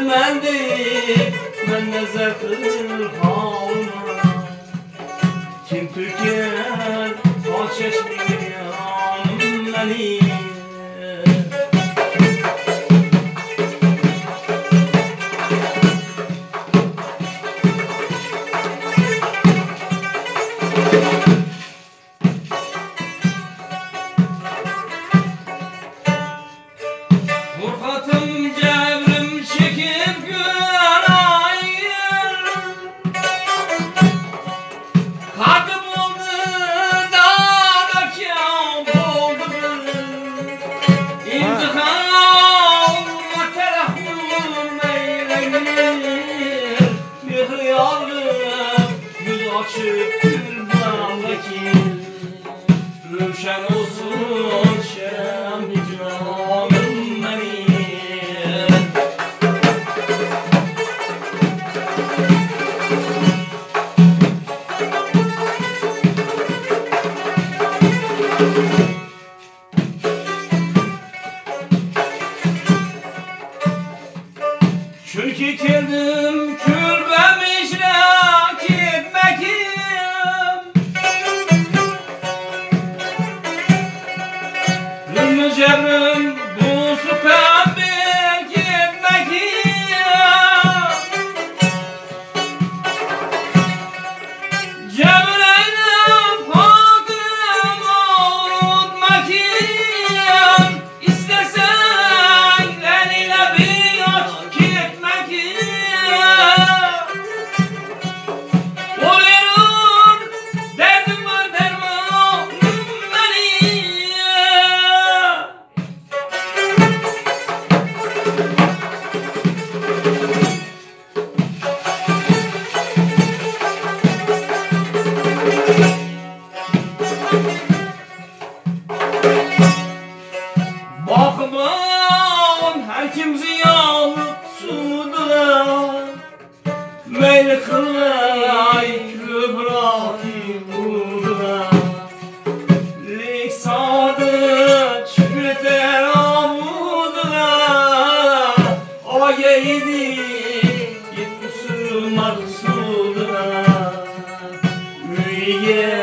من değil, ben ne zevkli halına. Kim tüker, o çeşmeyi beni. Furkatım cevrim çekip görayım, kalbim oldu dağda kâb oldu. İntikam terahhüm eylenir, bir hıyarım yüz açıp gülden vekil. Rüşen olsun şerem hicranım benim. Çünkü kendim külbem işrak etmekim. Ünlü cebrim bu süpen bir etmekim. Cebreyle patım avutmakim. İstesen eline bir aç gitmekim. Oluyor derdim var dermanım benim. Bakman her kim ziyalı suda, meyli kılay kübraki burada. Lik sadı çükreter amuda, ayeydi yetmüsü maksuda. Müye